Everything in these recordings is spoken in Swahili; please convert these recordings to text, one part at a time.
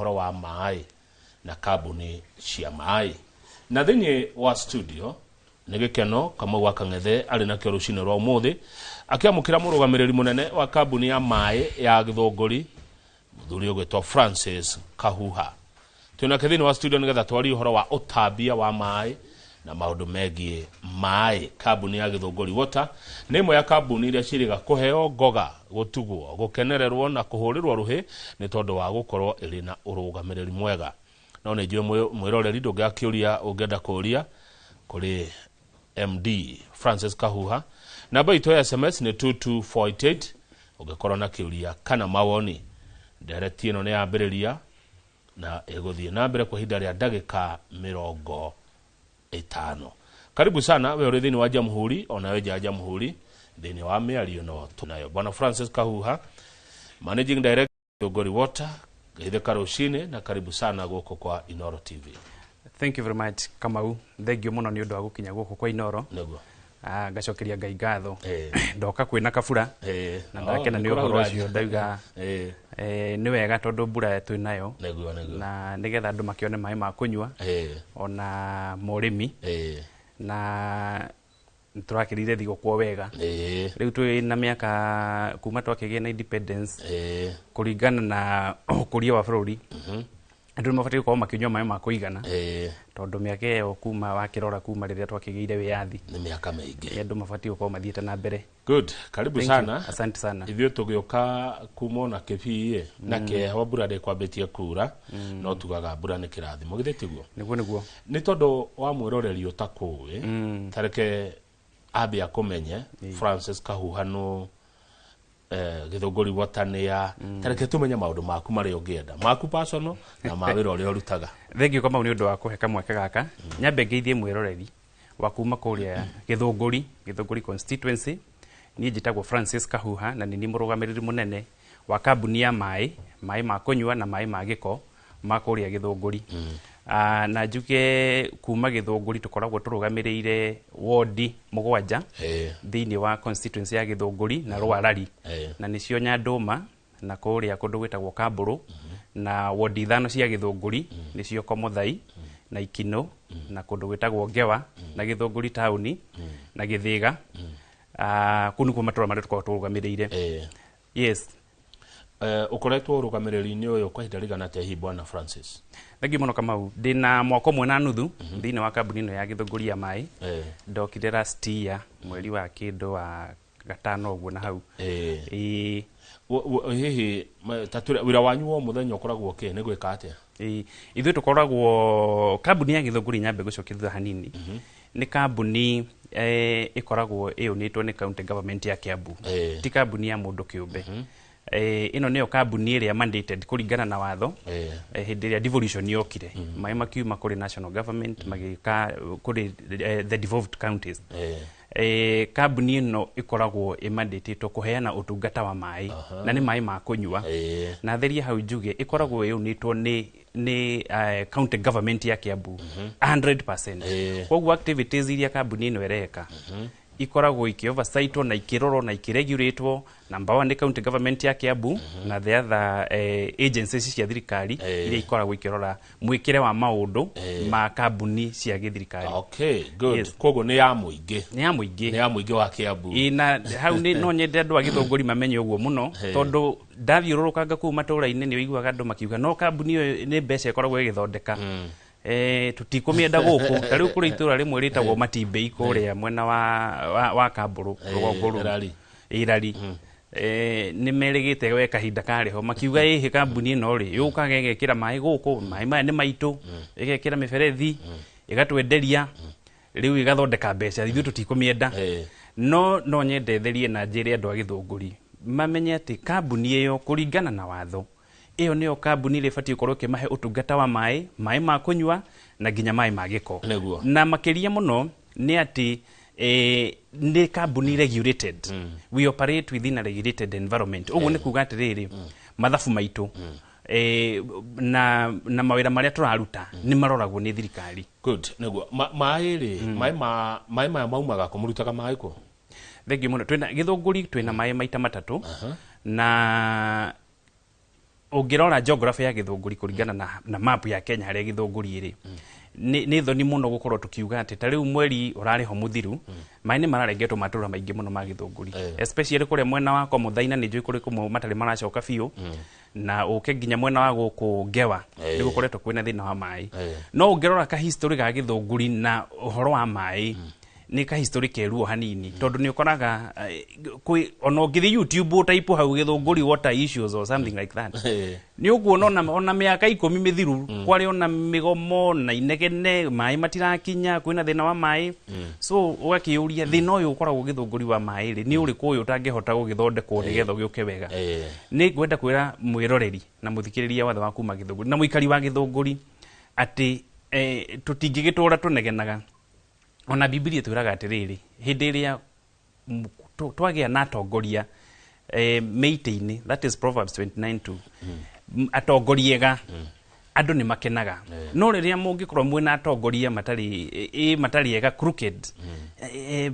uhoro wa mai na kambuni cia mai. Na thini wa studio nĩ gĩkeno Kamau wa Kang'ethe arĩ na kĩrucini rwa umuthi akiamukira mũrũgamĩrĩri munene wa kambuni ya mai ya Gĩthũngũri muthuri ũgwĩtwo Francis Kahuha. Twina thini wa studio nĩgetha twari uhoro wa ũtambia wa mai na maũndũ megiĩ mai. Kambuni ya Gĩthũngũri Water nĩ imwe ya kambuni iria ciriga kũheo ngoga, gũtugwo, gũkenererwo na kũhũrĩrwo rũhĩ nĩ tondũ wa gũkorwo ĩrĩ na ũrũgamĩrĩri mwega. No nĩ njũĩ mwĩroreri ndũngĩakĩũria ũngĩenda kũũria kũrĩ MD Francis Kahuha. Namba itũ ya SMS nĩ 2248 ũngĩkorwo na kĩũria kana mawoni. Ndereti ĩno nĩ yambĩrĩria na ĩgũthiĩ na mbere kwa ihinda rĩa ndagĩka 50. Karibu sana we uri thini wa Jamhuri, ona we ja Jamhuri thini wa mĩario no tunayo. Bwana Francis Kahuha, Managing Director Gĩthũngũri Water, geithe karucini na karibu sana gũkũ kwa Inoro TV. Thank you very much Kamau. Thengio muno ni undu wa gukinya gũkũ kwa Inoro. Nĩguo. Ngacokeria Ngai ngatho. Ndoka kwĩna kabura. Na ndakena nĩ ũhoro ũcio ndauga. Nĩ wega tondũ mbura twĩnayo. Nĩguo. Na nĩgetha andũ makĩone maĩ ma kũnyua. Ona mũrĩmi. Na turakirire thigũkũ wega. Rĩu twĩ na mĩaka kuma twakĩgĩa na independence. Kũringana na ũkũria wa bũrũri. Andũ nĩmabatiĩ gũkorwo makĩnyua maĩ ma kũigana. Tondũ mĩaka ĩyo kuma wakĩrora kuma rĩrĩa twakĩgĩire wĩyathi. Nĩ mĩaka mĩingĩ. Andũ mabatiĩ gũkorwo mathiĩte na mbere. Good. Karibu sana. Asante sana. Ithuĩ tũgĩũka kuma na kĩbii na kĩheho mbura ndĩkwambĩtie kuura no tugaga mbura nĩ kĩrathimo githĩ tiguo. Nĩguo. Nĩ tondũ wa mwĩroreri ũtakũĩ tareke ambia kũmenye Francis Kahuha no Gĩthũngũri Water nĩ ya tareke tũmenye maũndũ maku marĩa ũngĩenda maku personal na mawĩra ũrĩa ũrutaga. Thengio Kamau nĩ ũndũ wa kũhe kamweke gaka. Nyambe ngeithie mwĩroreri wa kuma kũrĩa Gĩthũngũri constituency. Niĩ njĩtagwo Francis Kahuha na nĩ mũrũgamĩrĩri mũnene wa kambuni ya maĩ ma kũnyua na maĩ ma gĩko ma kũrĩa Gĩthũngũri. Na njuge kuma Gĩthũngũri tũkoragwo tũrũgamĩrĩire wodi 7 thĩinĩ wa constituency ya Gĩthũngũri na Rwarari. Na nĩcio Nyandũma na kũrĩa kũndũ gwĩtagwo Kambũrũ na wodi 5 cia Gĩthũngũri nĩcio Komuthai na Ikino na kũndũ gwĩtagwo Ngewa na Gĩthũngũri taũni na Gĩthĩga. Kũu nĩkuo matũra marĩa tũkoragwo tũrũgamĩrĩire. Yes. Ukoretwo ũrũgamĩrĩri-inĩ ũyũ kwa ihinda rĩigana atĩa hihi Bwana Francis? Thengio mũno Kamau. Ndĩna mwaka ũmwe na nuthu thĩinĩ wa kambuni ĩno ya Gĩthũngũri ya maĩ. Ndokire last year mweri wa kĩndũ wa gatano ũguo na hau. Hihi wĩra wanyu wa mũthenya ũkoragwo kĩ nĩ gwĩka atĩa? Ithuĩ tũkoragwo kambuni ya Gĩthũngũri nyambe gũcokia thutha hanini. Nĩ kambuni ĩkoragwo ĩyũnĩtwo nĩ county government ya Kiambu. Ti kambuni ya mũndũ kĩũmbe. Ino nĩyo kambuni ĩrĩa mandated kũringana na watho hĩndĩ ĩrĩa devolution yokire. Maĩ makiuma kũrĩ national government magĩka kũrĩ the devolved counties. Kambuni ĩno ĩkoragwo ĩmandatĩtwo kũheana ũtungata wa maĩ na nĩ maĩ ma kũnyua. Na theria hau njuge ĩkoragwo ĩyũnĩtwo nĩ county government ya Kiambu 100%. Koguo activities iria kambuni ĩno ĩreka ikoragwo ikioversitwo na ikirorwo na ikiregulatwo. Number 1 ni county government ya Kiambu na the other agencies cia thirikari iria ikoragwo ikirora mwikire wa maundu ma kambuni cia githirikari. Okay, good. Yes. Koguo ni ya muingi. Ni ya muingi wa Kiambu. Na hau ni no nyende andu a Gĩthũngũri mamenye uguo muno tondu ndathiũrũrũkanga kuu matũra-inĩ nĩ ũiguaga andũ makiuga no kambuni ĩyo nĩ mbeca ikoragwo ĩgĩthondeka. Tutikũmienda gũkũ tarĩu kũrĩ itũra rĩmwe rĩtagwo Matimbĩ kũrĩa mwena wa Kambũrũ rũgongo Irari. Nĩ merĩgĩte we kahinda karĩho makiuga ĩhĩ kambuni ĩno rĩ yũkaga ĩgekĩra maĩ gũkũ, maĩ maya nĩ maitũ, ĩgekĩra mĩberethi ĩgatwenderia rĩu ĩgathondeka mbeca, ithuĩ tũtikũmienda. No nyende therie na njĩre andũ a Gĩthũngũri mamenye atĩ kambuni ĩyo kũringana na watho ĩyo nĩyo kambuni ĩrĩa ĩbatiĩ gũkorwo ĩkĩmahe ũtungata wa maĩ ma kũnyua na nginya maĩ ma gĩko. Na makĩria mũno nĩ atĩ nĩ kambuni regulated. We operate within a regulated environment. Ũguo nĩ kuuga atĩrĩrĩ mathabu maitũ na mawĩra marĩa tũraruta nĩ maroragwo nĩ thirikari. Good. Nĩguo maĩ rĩ maĩ maya maumaga kũmũrutaga maĩ kũ? Thengio mũno. Twĩna Gĩthũngũri twĩna maĩ maita matatũ na ungirora geography ya Githunguri kuringana na map ya Kenya haria Githunguri iri ni thoni muno gukorwo tukiuga ati ta riu mweri urari ho muthiru mai ni mararengetwo matura maingi muno ma Githunguri especially kure mwena wa Komuthaina ni njui kuri kumwe matari maracoka biu na uke nginya mwena wa guku Ngewa ni gukoretwo kwina thina wa mai no ungirora ka history ga Githunguri na uhoro wa mai ni ka history keruo hanini tondu ni ukoraga ono ngithi YouTube utaipo hau Githunguri water issues or something like that ni ukuona ona miaka 10 mithiru kwari ona migomo na inegene mai matirakinya kwina thina wa mai so ugakiuria thina uyu ukoragwo Githunguri wa mai ri ni uriku uyu utangihota gugithondekwo nigetha giuke wega ni ngwenda kwira mwiroreri na muthikiriria wathe wa kuma Githunguri na muikari wa Githunguri ati tutingigitura tunegenaga ona Biblia twiraga atiriri hindi iria twagia na atongoria meite-ini that is Proverbs 29:2 atongoriega andu ni makenaga no riria mungikorwo mwina atongoria matari ega crooked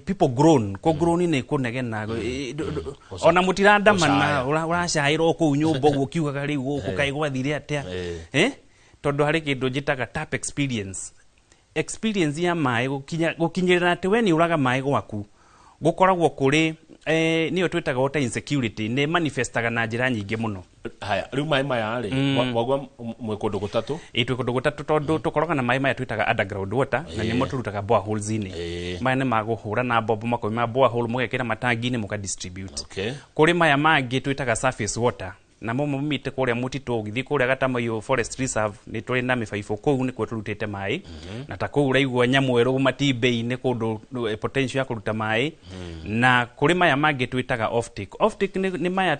people grown ko grown ni kunegena ona mutirandamana uracairwo ku nyumba guo kiugaga riu guku kai gwathire atia tondu hari kindu njitaga tap experience ya mai gukinyirira ati we ni uraga mai gwaku gukoragwo kuri niyo twitaga water insecurity ne manifestaga na njira nyingi muno haya riu mai maya ri wagwa mwekundu gutatu twikundu gutatu tondu tukoroga na mai maya twitaga underground water na nimo turutaga boreholes ini mai ne maguhura na bombo makoima borehole mugekira matangi ni muka distribute kuri maya mangi twitaga surface water na momo mite kuria mutito githi kuria Gatamayo forest reserve ni turi na mifaifo kou ni kwetulutete mai na ta kou raigwa nyamweru matimbe ni kundu potential ya kuruta mai na kuri maya mangi twitaga offtake ni maya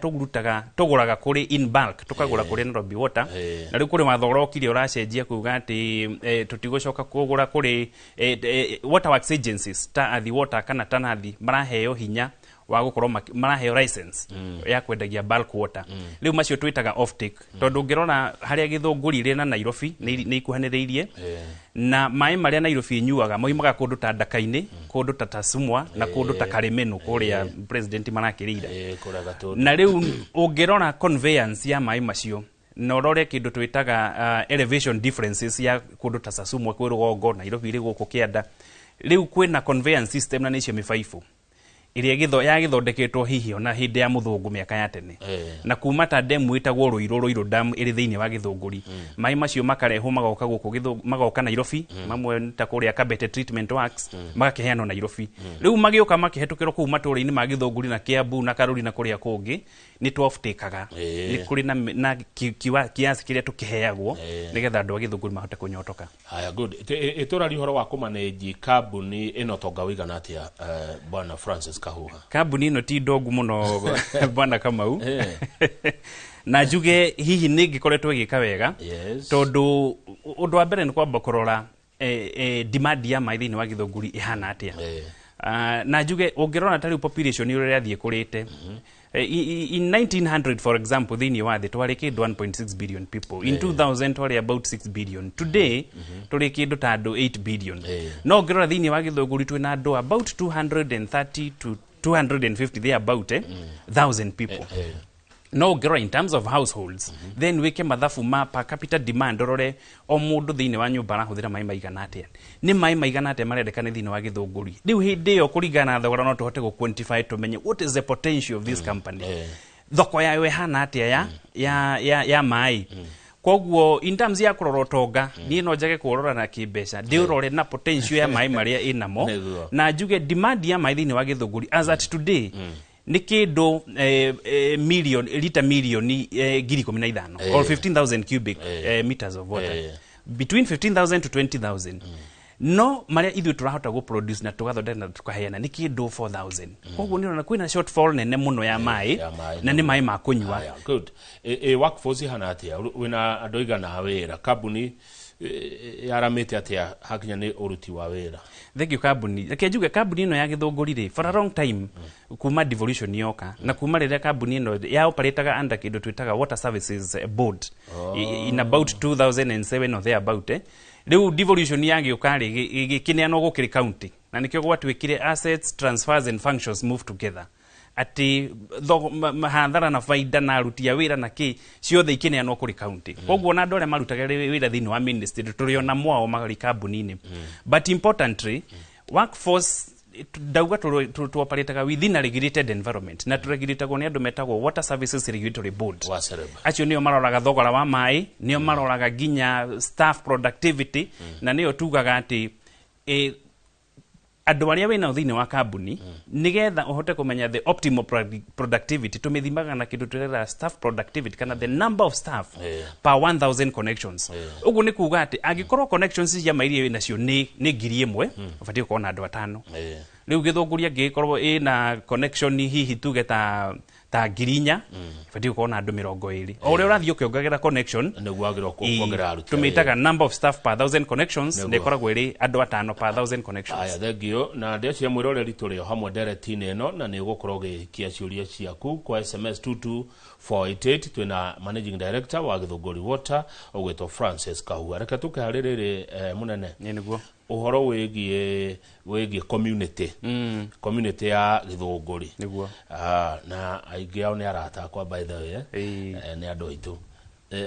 tuguraga kuri in bulk tukagura kuri Nairobi water na riu kuri mathogora okire uracenjia kuuga ati tutigucoka kugura kuri water works agencies ta athi water kana tanathi maraheo hinya wa gukorwo maraheo license ya kwendagia bulk water riu macio twitaga offtake tondu ngirona haria Githunguri ri na Nairobi ni ikuhaniriirie na mai maria Nairobi inyuaga moimaga kundu ta Ndakaini kundu ta Tasumwa na kundu ta Karimenu kuria president marakirire na riu ungirona conveyance ya mai macio na urore kindu twitaga elevation differences ya kundu ta Tasumwa kwi rugongo Nairobi ri guku Kianda riu kwina conveyance system na nicio mifaifu iria githondeketwo hihi ona hindi ya muthungu miaka ya tene na kuma ta demu itagwo Ruiru dam iri thiini wa Githunguri mai macio makarehwo magoka guku magoka Nairobi mamwe ta kuria Kabete treatment works magakiheanwo Nairobi riu magioka makihetukirwo ku maturi-ini ma Githunguri na Kiambu na Karuri na kuria kungi ni twoftikaga ni kuri na kiasi kiria tukiheagwo nigetha andu a Githunguri mahote kunyotoka haya good iturari horo wa kumanage kambuni ino tonga wigana atia bwana Francis Kahuha kambuni ino ti ndogu muno bwana Kamau na njuge hihi ningikoretwo igika wega tondu undu wa mbere ni kwamba kurora demand ya mai thiini wa Githunguri ihana atia na njuge ungirona tari population ire yathie kurite in 1900 for example thiini wa thi twari kindu 1.6 billion people in 2000 twari about 6 billion today turi kindu ta andu 8 billion no ngirora thiini wa Githunguri twina andu about 230 to 250 there about 1000 people no girl in terms of households then we came mathafu ma per capita demand orore o mundu thiini wa nyumba arahuthira mai maigana atia ni mai maigana atia marendekana thiini wa Githunguri riu hindi yo kuringana na thogora no tuhote gu quantify tumenye what is the potential of this company thoko yayo ihana atia ya mai koguo in terms ya kurora tonga ni no njage kurora na kimbeca ndiurore na potential ya mai maria inamo na njuge demand ya mai thiini wa Githunguri as at today ni kindu lita milioni 15,000 or 15,000 cubic meters of water between 15,000 to 20,000 no maria ithu turahota go produce na tugathondeka na tukaheana ni kindu 4,000 koguo ni ona kwina shortfall nene muno ya mai na ni mai ma kunywa good workforce hana atia wina andu igana wira kambuni yaramite atia hakinya ni uruti wa wira thank you kambuni akenjuga kambuni ino ya Githunguri ri for a long time kuma devolution yoka na kuma riria kambuni ino ya operataga under kindu twitaga water services board in about 2007 or there about riu devolution yangi ukari igikineano gukiri county na nikyo gwatwikire assets transfers and functions move together ati mahandara na faida na aruti a wira na ki ciothe ikineanwo kuri county koguo na ndore marutaga wira thini wa ministry turiona mwao magari kambuni-ini but importantly workforce dauga tuoparetaga within a regulated environment na turegulatagwo ni andu metagwo Water Services Regulatory Board acio nio maroraga thogora wa mai nio maroraga ginya staff productivity na nio tugaga ati andu aria wina thini wa kambuni nigetha uhote kumenya the optimal productivity tumithimaga na kindu turera staff productivity kana the number of staff per 1000 connections ugu ni kuga ati angikorwo connections ya mairie wina cio ni 1000 ubatie kuona andu 5 riu githunguria ngikorwo ina connection hihi tuge ta 4,000 ibatie kuona andu 20 o uria urathio kiongagera connection niguo agirwo kuongera aruti tumitaga number of staff per 1000 connections ne koragwo iri andu 5 per 1000 connections aya thengio na ndio cia mwiroreri turi o hamwe ndereti-ini ino na ni gukorwo gikia ciuria ciaku kwa SMS 22488 twina managing director wa Githunguri Water ogwetwo Francis Kahua reke tukaharirire munene niguo uhoro wigie community community ya Githunguri niguo na aingi ao ni arata kwa by the way ni andu aitu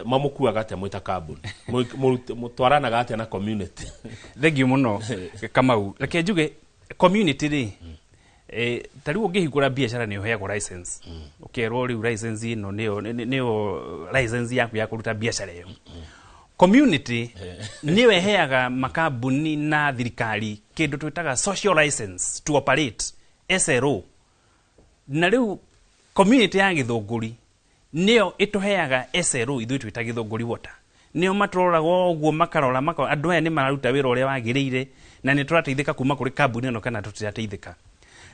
mamukuaga ate mwita kambuni mutwaranaga ate na community thengio muno Kamau reke njuge community ri tariu ngihingura biashara ni uheagwo license ukerwo riu license ino nio license yaku ya kuruta biashara iyo community niwe heaga makambuni na thirikari kindu twitaga social license to operate SRO na riu community ya Githunguri nio ituheaga SRO ithu twita Githunguri Water nio matroraga uguo makarora andu aya ni mararuta wira uria wagirire na ni turateithika kuma kuri kambuni ino kana tutirateithika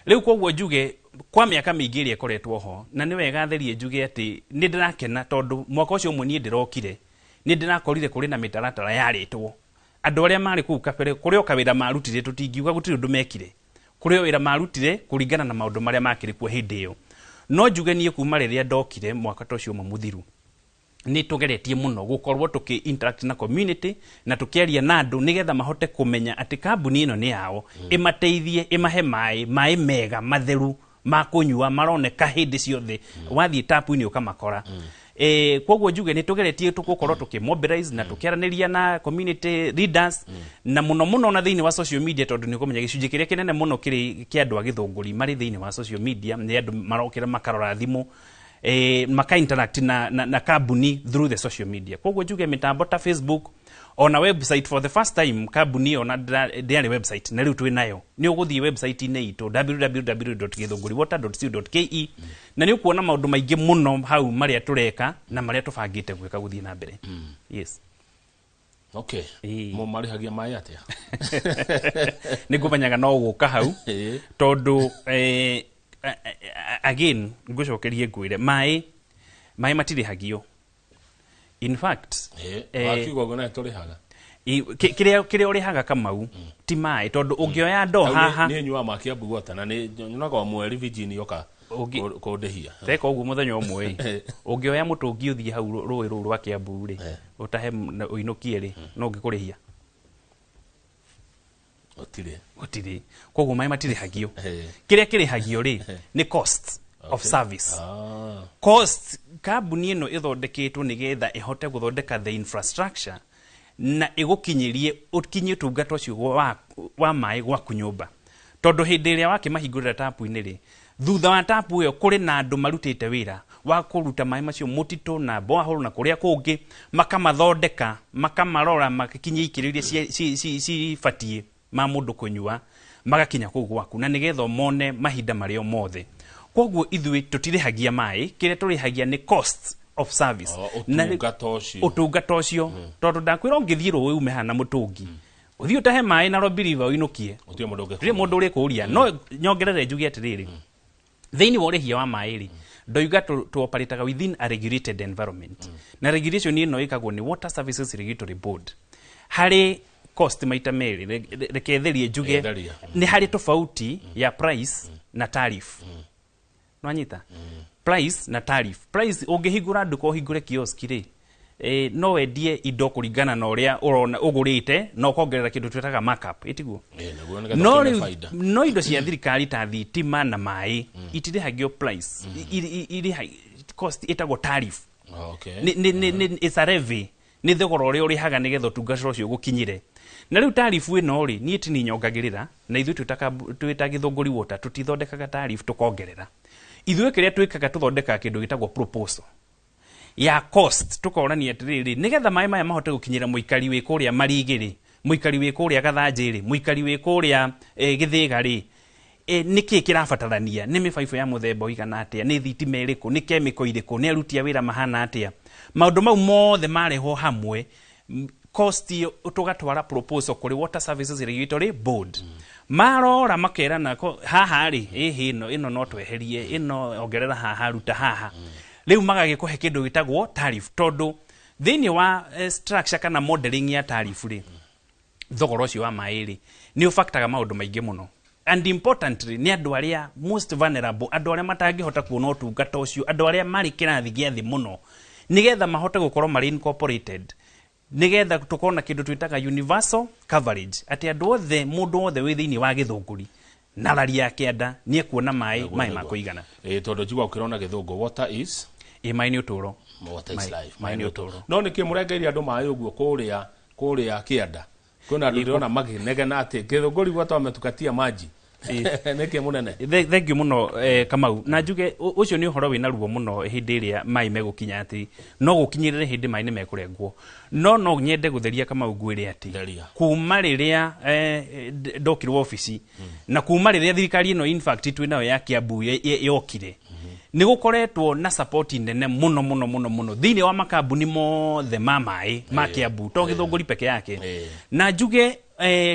riu koguo njuge kwa miaka mingi iri ekoretwo ho na ni wega therie njuge ati ni ndirakena tondu mwaka ucio mwe ni ndirokire ni ndirakorire kuri na mitaratara yaritwo andu aria mari ku kabere kuri okawira marutire tutingiuga gutiri undu mekire kuri wira marutire kuringana na maundu maria makiri kwa hindi iyo no njuge nie kuma riria ndokire mwaka tocio muthiru ni tugeretie muno gukorwo tuki interact na community na tukiaria na andu nigetha mahote kumenya ati kambuni ino ni yao imateithie imahe mai mega matheru makunyua maroneka hindi ciothe wathie tapu ini ukamakora koguo njuge ni tugeretie tugukorwo tukimobilize na tukiaraniria na community leaders na muno na thiini wa social media tondu ni kumenya gicunji kiria kinene muno kiri kia andu a Githunguri mari thiini wa social media ni andu marokira makarora thimu maka interact na kambuni through the social media koguo njuge mitambo ta Facebook on a website for the first time kambuni ona diary website na riu twi nayo ni uguthie website ine itu www.githunguriwater.co.ke na ni ukuona maundu maingi muno hau maria tureka na maria tubangite gwika guthie na mbere yes okay mo marihagia mai atia nigumenyaga no guka hau tondu again ngucokerie ngwire mai matirihagio in fact wakiugo gona turihaga kiria urihaga Kamau ti mai tondu ungioya ndo haha ni nyua makia bugota na ni nyonaga mweri Virginia yoka kudehia teka uguo muthenya umwe ungioya mutungi uthie hau rui ru rwa Kiambu ri utahe uinukie ri no ngikurihia otire koguo mai matirihagio kiria kirihagio ri ni cost of service cost kambuni ino ithondeketwo nigetha ihote guthondeka the infrastructure na igukinyirie ukinyie tungata ucio wa mai gwa kunyumba tondu hindi iria wakimahingurira tapu ini ri thutha wa tapu iyo kuri na andu marutite wira wa kuruta mai macio mutito na borehole na kuria kungi makamathondeka makamarora makinyia ikiriria si fatie ma mundu kunyua magakinya kuu gwaku na nigetha mone mahinda mario mothe koguo ithui tutirihagia mai kiria turihagia ni cost of service na utungata ucio tondu ndakwira ngithie ru ume hana mutungi uthie utahe mai na robiriva uinukie utie mundu uri kuria no nyongerere njugi atiriri thiini wa urihia wa mai ri ndoiga tu operate within a regulated environment na regulation ino ikagwo ni Water Services Regulatory Board hari cost maita meri reketherie njuge ni hari tofauti ya price na tariff no anyita price na tariff price ungihigura nduko higure kiosk ri no wendie indo kuringana na uria urona ugurite no kongerera kindu twetaga markup itiguo no indo cia thirikari ta thitima na mai itirihagio price cost itagwo tariff it's a levy ni thogora uria urihaga nigetha tungatira ucio gukinyire na riu tariff ino ri ni tini nyongagirira na ithu twita githunguri water tutithondekaga tariff tukongerera ithuĩ kĩrĩa twĩkaga tũthondekaga kĩndũ gĩtagwo proposal ya cost tukorania atiriri nigetha maĩ maya mahote gukinyira muikari wi kuria marigiri muikari wi kuria gathanjiri muikari wi kuria githigari niki kirabatarania ni mibaibo ya muthemba uigana atia ni thitima iriku ni chemical iriku ni aruti a wira mahana atia maundu mau mothe mareho hamwe cost tugatwara proposal kuri Water Services Regulatory Board marora makerana haha ri ino no tweherie ino ongerera haha ruta haha riu magagikuhe kindu gitagwo tariff tondu thini wa structure kana modeling ya tariff ri thogora ucio wa mairi ni ufactaga maundu maingi muno and importantly ni andu aria most vulnerable andu aria matangihota kuona utungata ucio andu aria mari kirathi gia thi muno nigetha mahote gukorwo mari incorporated nigetha tukona kindu twitaga universal coverage ati andu othe mundu othe wi thini wa githunguri na rari yake nda ni ekuona mai makuigana tondu jigwa ukirona githungu water is mai ni uturo water is life mai ni uturo no ni kimurengeria andu mai uguo kuria kianda kuna andu ndona maginegena ati githunguri gwatwa metukatia maji neke munene thank you muno Kamau na njuge ucio ni uhoro wina ruo muno hindi iria mai megukinya ati no gukinyirire hindi mai ni mekurengwo no nyende gutheria Kamau ngwire ati kuma riria ndokirwo ofisi na kuma riria thirikari ino in fact twinayo ya Kiambu yokire ni gukoretwo na support nene muno thini wa makambuni mothe ma mai ma Kiambu to githunguri peke yake na njuge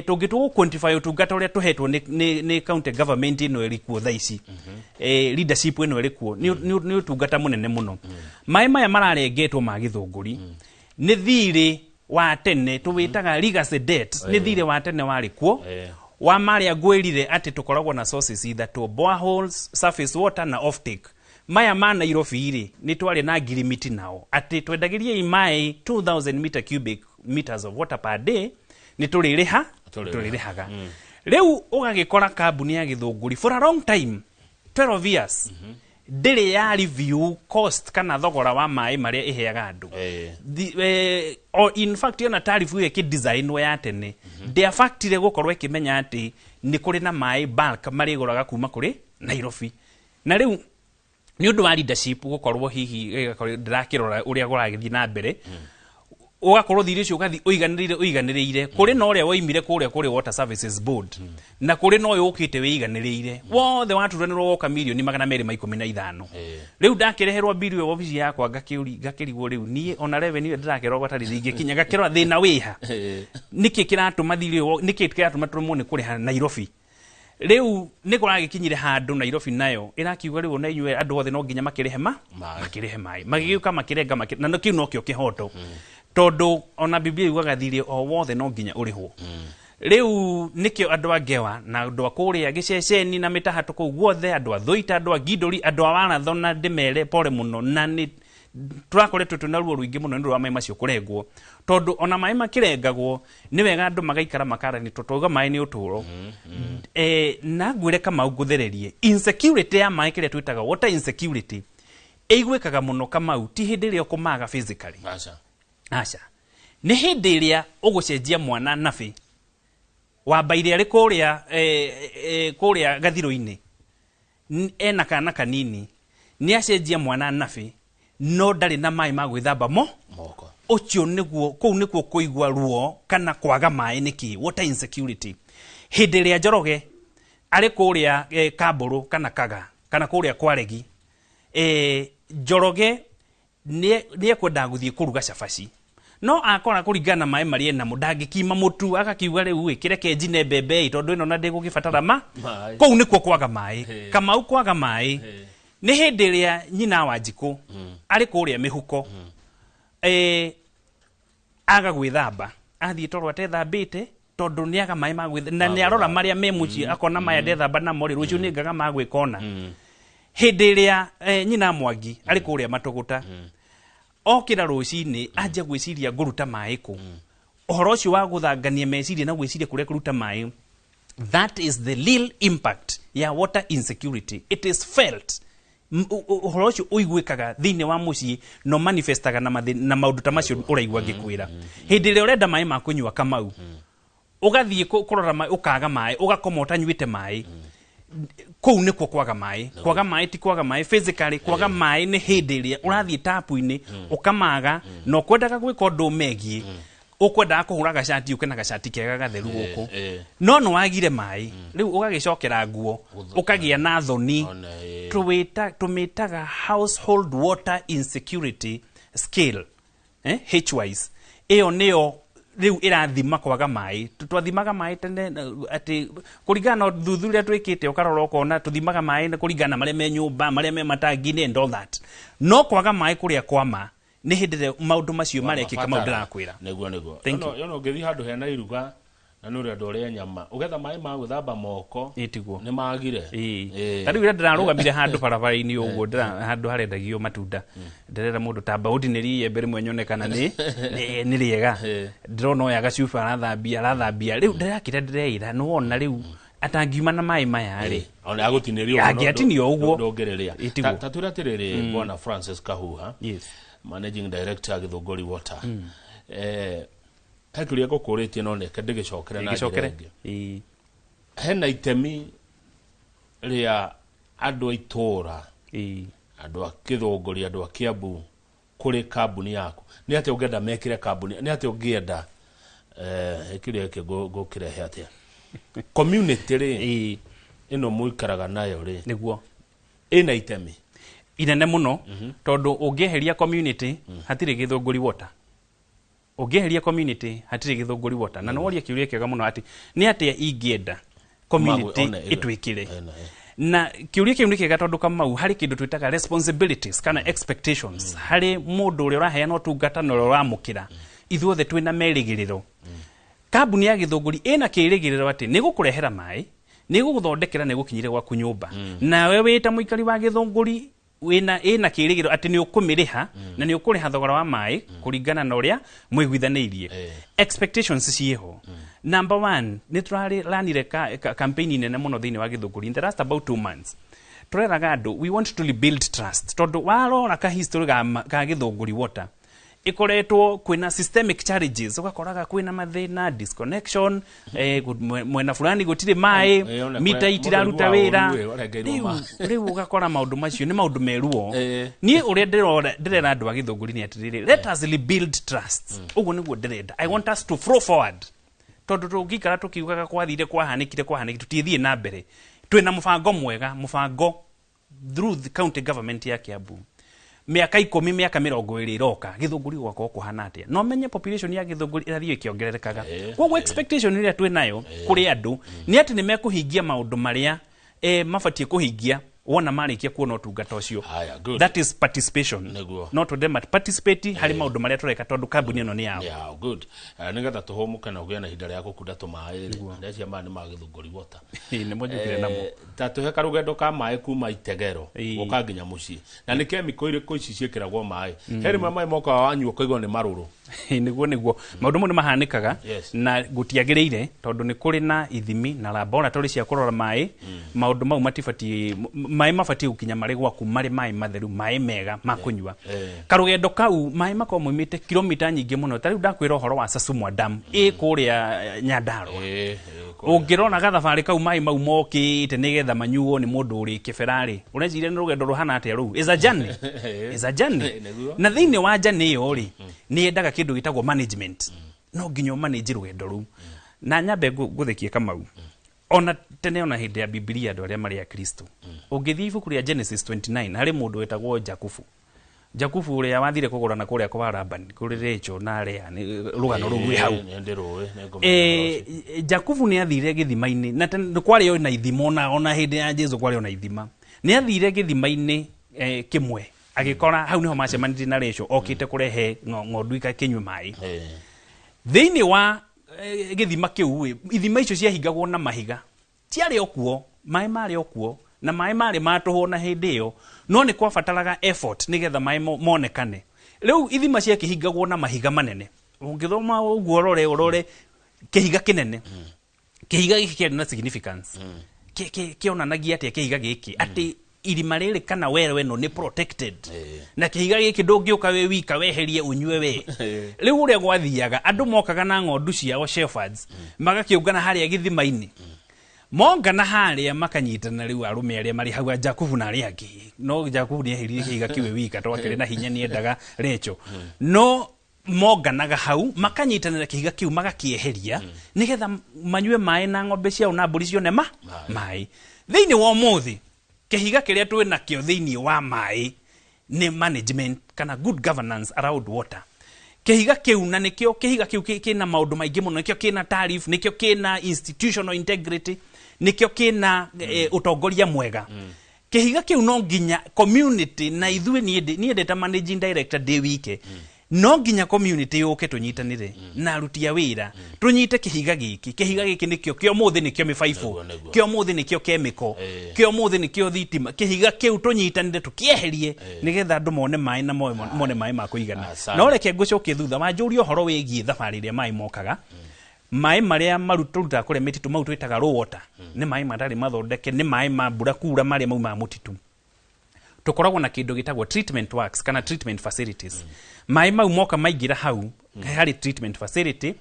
tungitwo quantify utungata uria tuhetwo ni county government ino irikuo thaici leadership ino irikuo ni utungata munene muno mai maya mararengetwo ma githunguri ni thiri wa tene tuwitaga legacy debt ni thiri wa tene warikuo wa maria ngwirire ati tukoragwo na sources ithatu boreholes surface water na offtake maya ma Nairobi ri ni twari na girimiti nao ati twendagirie imai 2000 meter cubic meters of water per day ni turirihaga riu ugagikora kambuni ya githunguri for a long time 12 years ndiri ya review cost kana thogora wa mai maria iheaga andu or in fact yana tarifu ye ki design we ya tene de factory gukorwo ikimenya ati ni kuri na mai bulk mari goraga kuma kuri Nairobi na riu ni undu wa leadership gukorwo hihi ndirakirora uria guragithii na mbere ugakorwo thiri cio gathi uiganiriire kuri no uria woimire kuri Water Services Board na kuri no yukite weiganiriire wothe waturanirwo woka milioni 215 riu ndakireherwa bill yo office yakwa ngakirigwo riu nie ona revenue ndirakerwo gatari ringi kinya gakirwa thina wiha niki kiratuma thiri niki kiratuma turumwo ni kuri Nairobi riu nikuragikinyire handu Nairobi nayo irakiuga riu na inywe andu othe no nginya makirehe mai magigiuka makirenga na no kiu no kio kihoto tondu ona Biblia yugaga thiri o wothe no nginya urihwo riu nikio andu angewa na andu akuria giceceni na mitahatu ku guothe andu athuita andu aginduri andu awana thona ndimere pore muno na ni turakoretwo tuna ruo ruingi muno ndu wa mai macio kurengwo tondu ona mai makirengagwo ni wega andu magaikara makarani totoga mai ni uturo na ngwire Kamau nguthererie insecurity ya mai kire twitaga water insecurity eigwekaga muno Kamau ti hindi ria kumaga physically acha ni hindi iria ugucenjia mwana nabi wa baire ari kuria gathiru-ini ena kana kanini ni acenjia mwana nabi no ndari na mai ma gwithamba moko ucio niguo kuigwa ruo kana kwaga mai niki water insecurity hindi iria Njoroge ari kuria Kamburu kana Kaga kana kuria Kwaregi Njoroge ni ekwenda guthie kuruga cabaci no akora kuringana mai mari na mudangi kima mutu akakiuga riu ikireke njine mbembe tondu ino na ndigugibatara kou nikuo kwaga mai Kamau kwaga mai ni hindi iria nyina wa Njiku ari kuria mihuko aga gwithamba athie toro atethambite tondu ni aga mai ma gwithamba na ni arora maria memuci akona maya ndethamba na mori rucio ni ngaga ma gwikona hindi iria nyina Mwangi ari kuria Matuguta okira rucini anja gwiciria nguruta mai ku ohoro ucio wa guthangania meciria na gwiciria kuria kuruta mai. That is the real impact ya water insecurity. It is felt. Ohoro ucio uiguikaga thiini wa mucii no manifestaga na maundu ta macio uraigua ngikwira. Hindi ire urenda mai ma kunywa Kamau, ugathie kurora mai ukaga mai, ugakomota nywite mai. Kou niko kwaga mai ti kwaga mai physically, kwaga mai ni hindi ire urathie tapu-ini ukamaga no kwendaga gwika undu megie ukwenda kuhura gacati ukena gacati kega gatheru guku no no wagire mai riu ugagicokera nguo ukagia na thoni tumitaga household water insecurity scale H-wise. Iyo niyo riu irathima kwaga mai. Twathimaga mai tene ati kuringana thuthuria twikite ukarora ukona tuthimaga mai kuringana maria me nyumba maria me matangi and all that. No kwaga mai kuria kwama ni hindire maundu macio marekika maundu ndirakwira neguo yono ngithi handu hena iruga na nuri andu ria nyama ugetha mai ma guthamba moko itiguo ni magire tariu ira ndirarugamire handu barabara-ini uguo handu harendagio matunda ndirera mundu tamba ordinary yembere mwenyone kana ni riega ndirona oya gacuba arathambia riu ndirakira ndireira no wona riu atangiuma na mai maya ri ona agutinirio agiatinio uguo ndongereria tatwira tiriri bwana Francis Kahuha Managing Director Githunguri Water. Hakuria gukuritie no neke ndigicokere na ngi hena itemi ria andu aitora andu a Githunguri andu a Kiambu kuri kambuni yaku ni ati ungenda mekire kambuni ni ati ungienda hakuria ke gukirehe atia community ri ino muikaraga nayo ri niguo ina itemi inene muno tondu ungeheria community hatire Githunguri Water. Ungeheria community hatire Githunguri Water. Na no waria kiuria kiega muno ati ni atia ingienda community itwikire na kiuria kiu ni kiega tondu Kamau hari kindu twitaga responsibilities kana expectations hari mundu uri uraheana utungata na uri uramukira ithuothe twina merigiriro. Kambuni ya Githunguri ina kirigiriro ati ni gukurehera mai ni guguthondekera ni gukinyire gwaku nyumba na we wita muikari wa Githunguri ina kirigiro ati ni ukumiriha na ni ukuriha thogora wa mai kuringana na uria mwiguithaniirie. Expectations cieho. Number 1 ni turari lanire campaign nene muno thiini wa Githunguri in the last about 2 months. Tureraga andu we want to rebuild trust tondu warora ka history ga Githunguri Water ikoretwo kwina systemic challenges ugakoraga kwina mathina disconnection mwena fulani gutire mai mita itiraruta wira riu ugakora maundu macio ni maundu meruo nie uria ndirera andu a Githunguri ni atiriri let us rebuild trust uguo niguo ndirenda. I want us to flow forward tondu tungikara tukiugaga kwathire kwahanikire tutithie na mbere twina mubango mwega mubango through the county government ya Kiambu miaka 10 miaka 20 iroka Githunguri gwako kuhana atia no menye population ya Githunguri irathio ikiongererekaga kwa expectation iria twi nayo kuri andu ni ati ni mekuhingia maundu maria mafatie kuhingia wona marikia kuona utungata ucio. That is participation not to them participate hari maundu maria tureka tondu kambuni ino ni yao. Yeah, good. Nigetha tuhomuka na ugia na hinda ria gukunda tumai ndecia mani ma Githunguri Water ni mojukire namo tatuhe karugendo ka mai kuma Itegero uka nginya mucii na ni chemical iriku ici ciekiragwo mai heri mai moka wanyu ukaigwa ni maruru niguo maundu mo ni mahanikaga na gutiagiriire tondu ni kuri na ithimi na laboratory cia kurora mai maundu mau matifati mai mafati ukinya mari gwaku mari mai matheru mai mega makunywa karugendo kau mai mako mwimite kilomita nyingi muno tari ndakwira horo wa Sasumwa Dam kuria Nyandarua ungirona gathabari kau mai mau mokite nigetha manyuo ni mundu uri kiferari urecire ni rugendo ruhana atia ru is a journey na thiini wa journey iyo ri ni endaga kindu gitagwo management no nginyo manage rugendo ru na nyambe guthikie Kamau ona tene ona hindi ya Biblia andu aria mari a Kristo ungithii ibuku ria Genesis 29 hari mundu wetagwo Jakubu uria wathire kugurana kuria kwa Laban kuri Rachel na Lea ni rugano rugwi hau Jakubu ni athire githima-ini na kwari ona ithimo ona hindi ya Jesu kwari ona ithima ni athire githima-ini kimwe agikora hau niho macemanirie na Rachel okite kurehe ng'ondu ikakinywe mai thiini wa githima kiu ithima icio ciahingagwo na mahiga tiari okuo mai mari okuo na mai mari matuhona hindi iyo no ni kwabataraga effort nigetha mai monekane riu ithima cia kihingagwo na mahiga manene ungithoma uguo rore kihiga kinene kihiga giki kiri na significance kionanagia atia kihiga giki ati irima riri kana wewe no ni protected na kihiga giki ndungiuka we wika weherie unywe we riu uria gwathiaga andu mokaga na ng'ondu ciao shepherds magakiungana haria githima-ini mongana haria makanyitana riu arume aria mari hau Jakubu na aria angi no Jakubu ni eherie kihiga kiwe wika twakire na hinya ni endaga Recho no monganaga hau makanyitanira kihiga kiu magakieheria nigetha manyue mai na ng'ombe ciao na mburi cione mai thiini wa muthi kihiga kiria twi nakio thiini wa mai ni management kana good governance around water kihiga kiu na nikio kihiga kiu kina maundu maingi muno nikio kina tariff nikio kina institutional integrity nikio kina utongoria mwega kihiga kiu no nginya community na ithui ni ndeta managing director de wike no nginya community yoke tunyitanire na aruti a wira tunyite kihiga giki nikio kio muthi nikio mifaifu kio muthi nikio chemical kio muthi nikio thitima kihiga kiu tunyitanire tukieherie nigetha andu mone mai na mone mai ma kuigana no reke ngucokie thutha wanjuri uhoro wigie thabari ria mai mokaga mai maria maruturuta kure mititu mau twitaga raw water ni mai matari mathondeke ni mai ma mbura kura maria mau ma mutitu tukoragwo na kindu gitagwo treatment works kana treatment facilities mai mau moka maingira hau hari treatment facility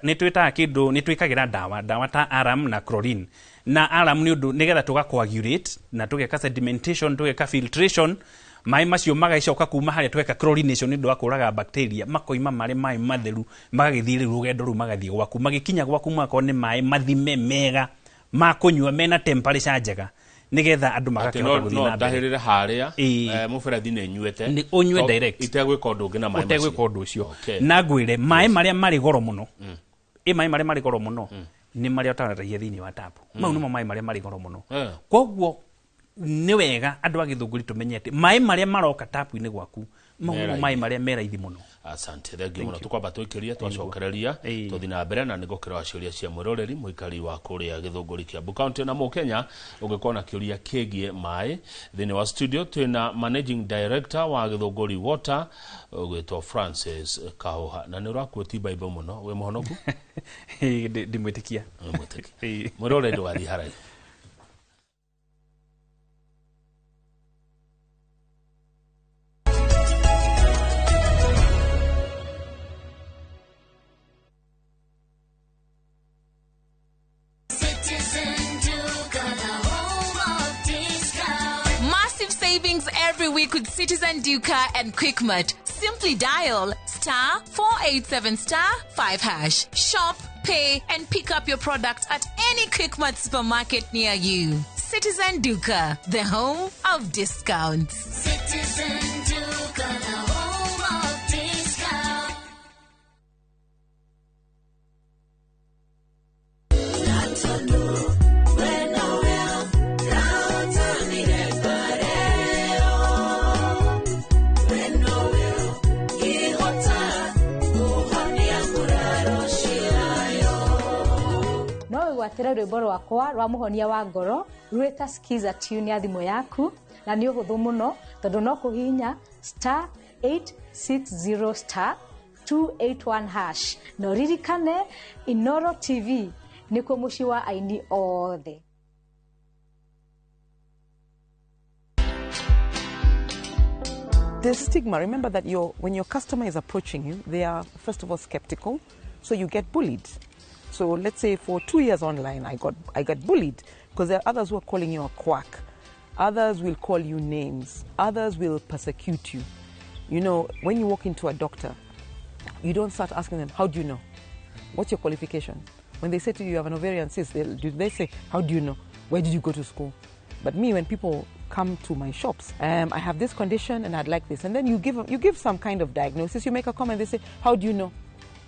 ni twita kindu ni twikagira dawa ta aram na chlorine na aram ni undu nigetha tugacoagulate na tugeka sedimentation tugeka filtration mai macio magaicoka kuma haria tweka chlorination ni ndwakuraga bacteria makoima mari mai matheru magagithire rugendo ru magathie gwaku magikinya gwaku mako ni mai mathime mega makunywa mena temperature njega nigetha andu magakira guthina no ndahirire haria muberethi ne nyuete ni unywe direct itegwika undu ngi na mai macio itegwika undu ucio na ngwire mai maria mari goro muno mai maria mari goro muno ni maria utararagia thiini wa tapu mau nimo mai maria mari goro muno koguo ni wega andu agithunguri tumenyete mai maria maroka tapu-ini gwaku mau mai maria meraithi muno asante thengio muno tukwamba twikiria twacokereria tuthi na mbere na nigukira waciuria cia mwiroreri muikari wa kuria githunguri kia County na Mukenya ungikuwa na kiuria kigie mai thini wa studio twina managing director wa githunguri water gwitwo Francis Kahoha na ni urakweti Bible muno we muhonoku ndimwitikia mwiroreri wathi harai every week with Citizen Duka and Quickmart. Simply dial *487*5#. Shop, pay, and pick up your product at any Quickmart supermarket near you. Citizen Duka, the home of discounts. Citizen Duka, the home of discounts. Watera rwimbo rwakwa rwa muhonia wa ngoro rweta skiza tune ya thimu yaku na ni uhuthu muno tondu no kuhinya *860*281# no ririkane Inoro TV nikuo muci wa aini othe. There's stigma. Remember that when your customer is approaching you, they are first of all skeptical, so you get bullied. So let's say for 2 years online, I got bullied because there are others who are calling you a quack. Others will call you names. Others will persecute you. You know, when you walk into a doctor, you don't start asking them, how do you know? What's your qualification? When they say to you, you have an ovarian cyst, they say, how do you know? Where did you go to school? But me, when people come to my shops, I have this condition and I'd like this. And then you give some kind of diagnosis. You make a comment, they say, how do you know?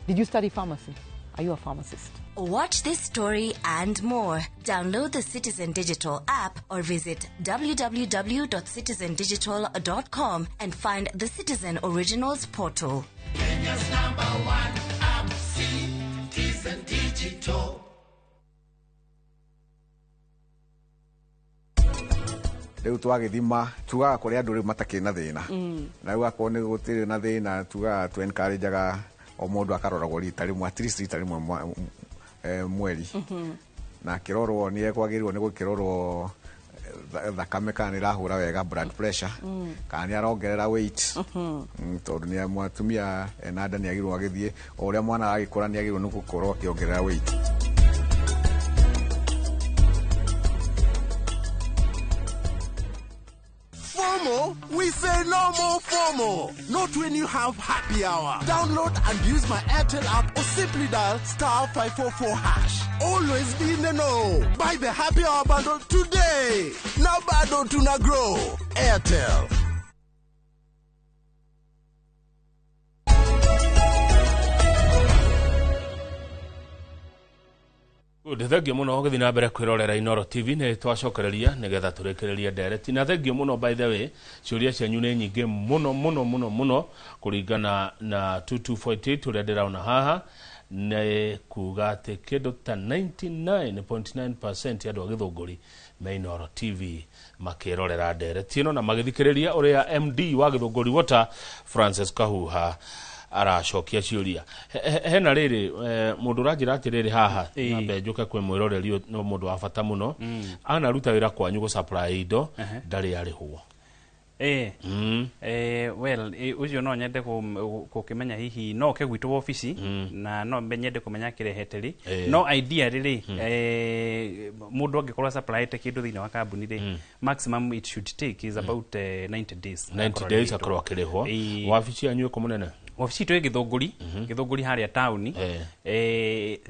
Did you study pharmacy? Are you a pharmacist? Watch this story and more. Download the Citizen Digital app or visit www.citizendigital.com and find the Citizen Originals portal. Kenya's #1 app, Citizen Digital. riu twagithima tugaga kuri andu riu matakina thina na riu akorwo ni gutiri na thina tugaga tu encourageaga o mundu akaroragwo rita rimwe at least rita rimwe mweri na kirorwo ni ekwagirwo ni gukirorwo thakame kana irahura wega blood pressure kana ni arongerera weight tondu ni mwatumia na nda ni agirwo agithie o uria mwana agikura ni agirwo ni gukorwo akiongerera weight. FOMO? We say no more FOMO. Not when you have happy hour. Download and use my Airtel app or simply dial *544#. Always be in the know. Buy the happy hour bundle today. Now bundle to na grow. Airtel. Thengio muno githii na mbere kwirorera Inoro TV ne twacokereria nigetha turekereria direct na thengio muno by the way ciuria cianyu ni nyingi muno kuringana na 2248 uria ndiraona haha ne kuga ati kindu ta 99.9% andu a Githunguri me Inoro TV makirorera direct ino na magithikiriria uria MD wa Githunguri Water Francis Kahuha aracokia ciuria hena riri mundu rajira atiriri haha nambe njuke kwe mwiroreri no mundu wa bata muno ana ruta wira kwanyu go supply indo ndari arihwo well ucio no nyende kukimenya hihi no ke gwitu office na no nyende kumenya kirehete no idea riri mundu angikorwa supply te kindu thina wa kambuni ri maximum it should take is about 90 days akorwa kirihwo wabici anyu ko munene wabici tu Githunguri haria town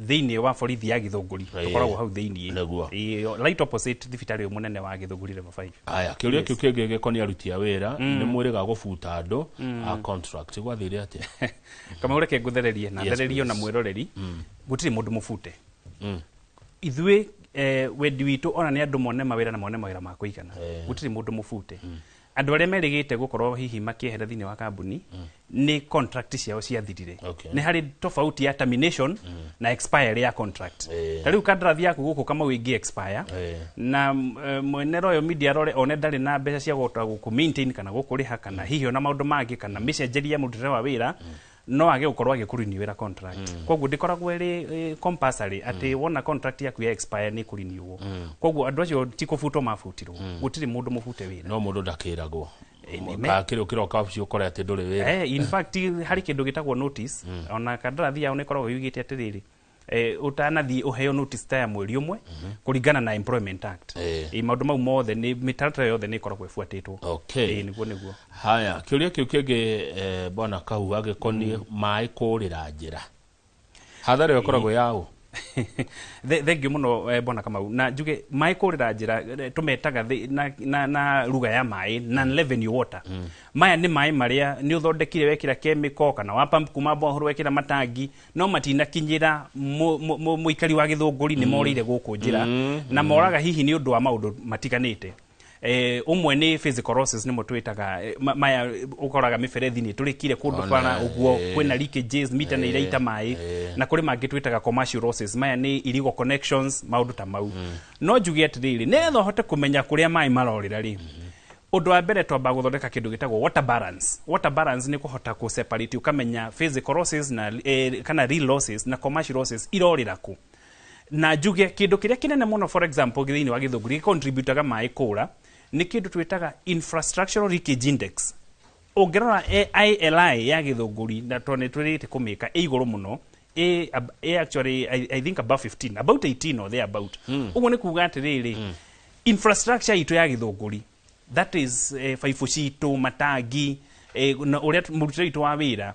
thiini wa borithi ya Githunguri tukoragwo hau thiini right opposite thibitari munene wa Githunguri level 5 aya kiuria kiu kingi gikonia aruti a wira ni mwiriga gubuta andu a contract gwathire ati kama ureke nguthererie na thererio na mwiroreri gutiri mundu mufute ithwe wendi witu ona ni andu mone mawira na mone mawira ma kuigana gutiri mundu mufute andu aria merigite gukorwo hihi makiehere thini wa kambuni ni contract ciao ciathirire ni hari tofauti ya termination na expire ya contract tariu kandrathi yaku guku kama wingi expire na mwenero yo media rore one ndari na mbeca cia gota guku maintain kana gukuriha kana hihi ona maundu mangi kana micenjeria mutire wa wira no age gukorwo agikurini wira contract koguo ndikoragwo ri compulsory ati wona contract yaku ya expire ni kuriniwo koguo andu acio tikufuto mafutirwo gutiri mundu mufute wira no mundu ndakiragwo kakiri ukiroka office ukore ati nduri wira in fact hari kindu gitagwo notice ona kandrathi yao nikoragwo yugite atiriri utanathi uheo notice ta ya mweri umwe kuringana na Employment Act maundu mau mothe ni mitaratara yothe ni ikoragwo ifuatitwo niguo haya kiuria kiu kingi bwana Kahu agikoni mai kurira njira hathara yokoragwo yao thengio muno bona kama na njuge mai kurira njira tumetaga na ruga ya mai non revenue water maya ni mai maria ni uthondekire wekira chemical kana wa pump kuma bohoro wekira matangi no matina kinyira muikari wa Githunguri ni morire guku njira na moraga hihi ni undu wa maundu matiganite umwe ni physical losses ni mutwitaga maya ukoraga miferethi ni turikire kundu bana uguo kwina leakages mita ni iraita mai na kuri mangi twitaga commercial losses maya ni illegal connections maundu ta mau no njugi atiriri netho hote kumenya kuria mai marorira ri undu wa mbere twamba guthondeka kindu gitagwo water balance ni kuhota ku separate ukamenya physical losses na kana real losses na commercial losses irorira ku na njuge kindu kiria kinene muno for example githini wa Githunguri contributaga mai kura ni kindu twitaga infrastructural leakage index ongerora ILI ya Githunguri na tone twirite kumika iguru muno actually I think above 15 about 18 or there about ugo ni kuga atiriri infrastructure itu ya Githunguri that is faifu citu matangi uria murutire itu wa wira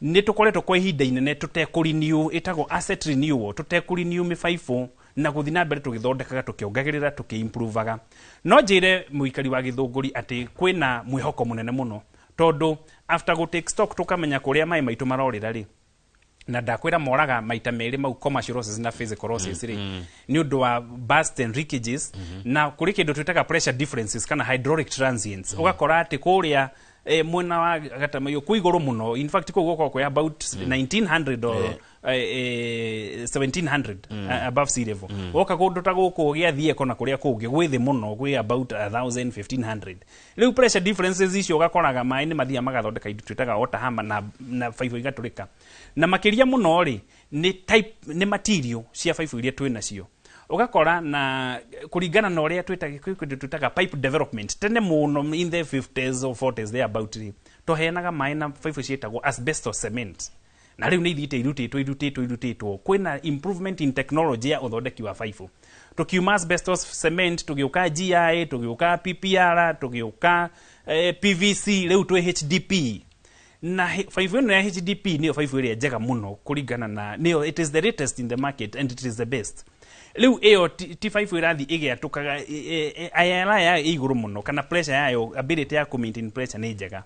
ni tukoretwo kwa ihinda inene tutekurenew itago asset renewal tutekurenew mifaifu na guthina mbere tugithondekaga tukiongagirira tukiimprovaga no njire muikari wa Githunguri ati kwina mwihoko munene muno tondu after go take stock tukamenya kuria mai maitu marorira ri na ndakwira moraga maita meri mau commercial losses na physical losses ri ni undu wa burst and leakages na kuri kindu twitaga pressure differences kana hydraulic transients ugakora ati kuria mwena wa Gatamayo ku iguru muno, in fact ko goko kwa about 1900 or 1700 above sea level. Woka kundu ta guku gia thie kona kuria kungi gwithi muno gwi about 1000 1500. Riu pressure differences icio gakoraga mai ni mathia magathondeka indu twitaga water hammer na faifu igaturika. Na makiria muno ri ni type ni material cia faifu iria twina cio. Ugakora na kuringana na uria twitaga pipe development tene muno in the 50s or 40s there about to henaga mai na faifu cietagwo asbestos cement. Na riu ni ithite irutitwo kwina improvement in technology ya uthondeki wa faifu. Tukiuma asbestos cement tugiuka GI tugiuka PPR tugiuka PVC riu twi HDP. Na faifu ino ya HDP niyo faifu iria njega muno kuringana na niyo it is the latest in the market and it is the best. Riu T5 irathi igiatukaga ayala ya iguru muno kana pressure yayo ability ya ku maintain pressure ni njega.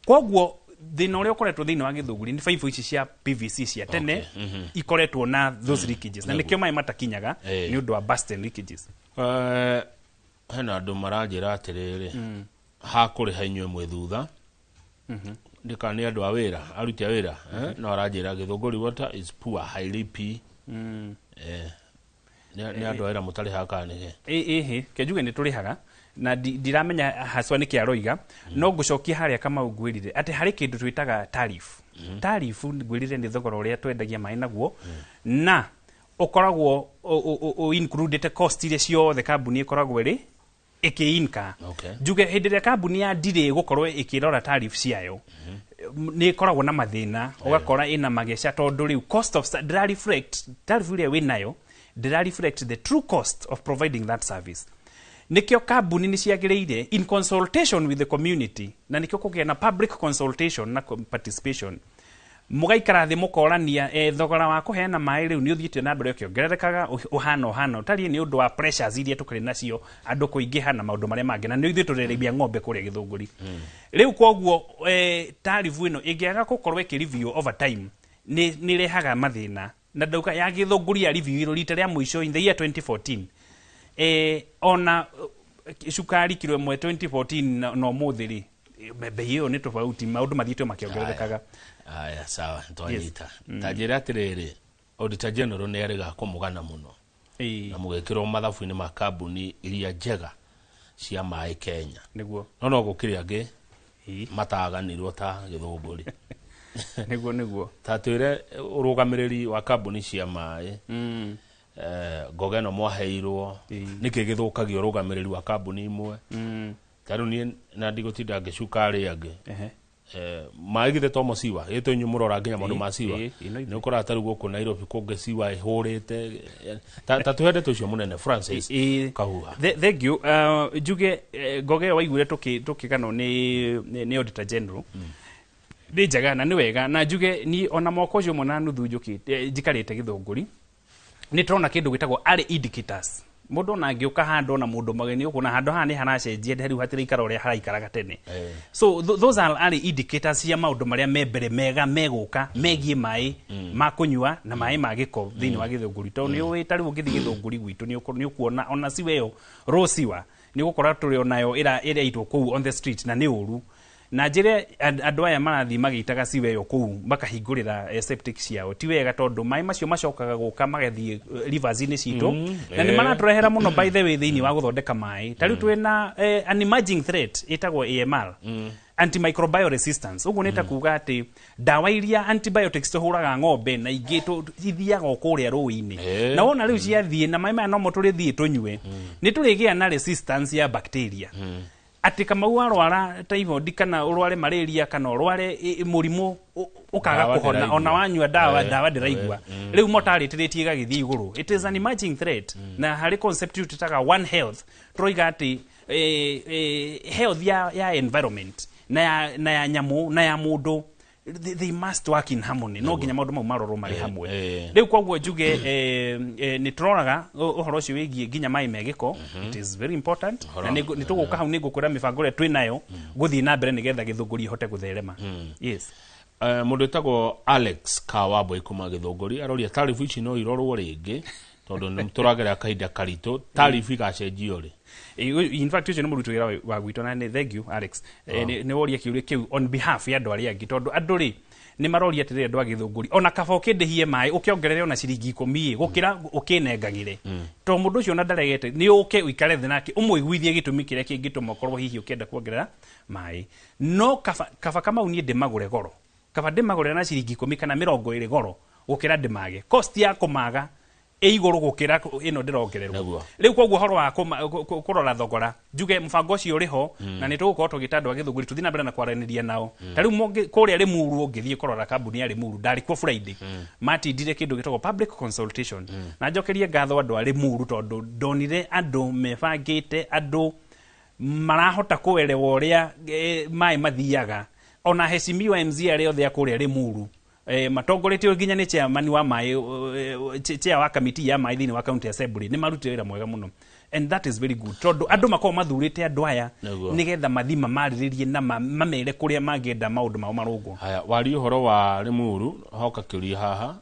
Koguo thina uria ukoretwo thiini wa Githunguri ni faifu ici cia PVC cia tene ikoretwo na those leakages na nikio mai matakinyaga ni undu wa burst leakages. Hena andu maranjira atiriri ha kuri hainywe mwe thutha ndikani andu a wira aruti a wira no aranjira Githunguri water is poor highly P ni andu era mutari hakanige kejuge ni turihaga na ndiramenya haswa ni kiaroiga no gucokia haria kama ugwirire ati hari kindu twitaga tariff ngwirire ni thogora uria twendagia mai naguo na ukoragwo included cost ile cio the company ikoragwo ri ikiinka juge hindi ria company ya ndire gukorwo ikirora tariff ciayo ni ikoragwo na mathina ugakora ina magesha tondu riu cost of reflect tariff ile winayo reflect the true cost of providing that service. Nikio kambuni ni ciagiriire in consultation with the community na nikio kugia na public consultation na participation mugaikara thi mukorania thogora wa kuheana mai riu ni uthiite na mbere ukiongererekaga uhana utari ni undu wa pressures iria tukiri nacio andu kuingiha na maundu maria mangi na ni uthiite turerebia ng'ombe kuria Githunguri riu koguo tarifu ino ingiaga gukorwo ikireview over time ni rehaga mathina na ndauka ya Githunguri ya review rita ria muico in the year 2014 ona shukari kilo mwe 2014 no muthiri bei hiyo ni tofauti maundu mathitwe makiongererekaga. Aya sawa twanyita tajira atiriri Auditor General ni ariga kumugana muno na mugekirwo mathabu-ini ma kambuni iria njega cia mai Kenya niguo no gukiri angi mataganirwo ta Githunguri niguo tatwire urugamiriri wa kambuni cia mai Gogeno mwaheirwo niki githukagio urugamiriri wa kambuni imwe taru ni na ndigutinda ngicukari angi mai githe tomo siwa yeto nyu murora nginya maundu ma siwa ni ukora taru guku Nairobi kunge siwa ihurite tatuhende tucio munene Francis Kahuha. Thank you. Juge Goge waigure tukigano ni Auditor General ni njega na ni wega na juge ni ona moko cio mona nuthu njuki njikarite Githunguri ni turona kindu gitagwo early indicators. Mundu na ngiuka hando na mundu mageni ukuna hando hani hanacenjie hariu hatire ikara uria haraikaraga tene. So those are early indicators cia maundu maria membere mega meguka megie mai makunywa na mai magiko thini wa Githunguri to ni witari ugithi Githunguri gwitu ni ukuona ona siweo rosiwa ni gukora turi onayo ira itwo kuu on the street na ni uru na njire andu aya marathi magitaga siweyo kuu makahingurira septic ciao ti wega tondu mai macio macokaga guka magathie rivers-ini citu na ni maraturehera muno by the way thini wa guthondeka mai tariu twina an emerging threat itagwo AMR antimicrobial resistance uguo nita kuga ati dawa iria antibiotics tuhuraga ng'ombe na ingi ithiaga okuria ruini na wona riu ciathie na mai maya no moturithie tunywe ni turigia na resistance ya bacteria ati kama warwara typhoid kana urware malaria kana urware murimu ukaga kuhona ona wanywa dawa ndiraigua riu motaritiretie gagithii iguru it is an emerging threat na hari concept tutaka one health troiga ati health ya environment na ya nyamu na ya mundu they must work in harmony no ginya maundu mau maroro mari hamwe riu koguo njuge ni turoraga uhoro ucio wigie ginya mai megiko it is very important na ni tuguka hau ni ngukura mibango ria twinayo guthii na mbere nigetha Githunguri hote gutherema. Yes mundu etagwo Alex Kawabo ikuma Githunguri aroria tarifu ici no irorwo ringi tondu ni turagera kahinda karitu tarifu gacenjio ri. In fact ucio ni murutu wira wa gwito na ni thank you Alex. Ni woria kiuria kiu on behalf ya andu aria angi tondu andu ri ni maroria atiriri andu agithunguri ona kaba ukindihie mai ukiongerere ona ciringi 10 gukira ukinengagire to mundu ucio na ndaregete ni uke uikare thi nake umwiguithie gitumi kiria kingituma korwo hihi ukienda kuongerera mai no kaba kama unie ndimagure goro kaba ndimagure na ciringi 10 kana 20 goro gukira ndimage cost ya kumaga iguru gukira ino ndirongererwo riu koguo horo wa kurora thogora njuge mfango cio riho na ni tugukorwo tugitandwa agithunguri tuthina mbere na kwaraniria nao tariu kuria ri muru ngithie kurora kambuni ya ri muru ndari kwa Friday mati ndire kindu gitagwo public consultation na njokerie ngatho andu ari muru tondu ndonire andu mebangite andu marahota kuelewa uria mai mathiaga ona hecimiwa MZ ari othe akuria ri muru matongoretio nginya ni chairman wa mai chair wa committee ya mai thini wa county assembly ni marutire wira mwega muno and that is very good tondu andu makao mathurite andu aya nigetha mathima mariririe na mamere kuria mangenda maundu mao marungu haya wari uhoro wa Limuru hoka kiuria haha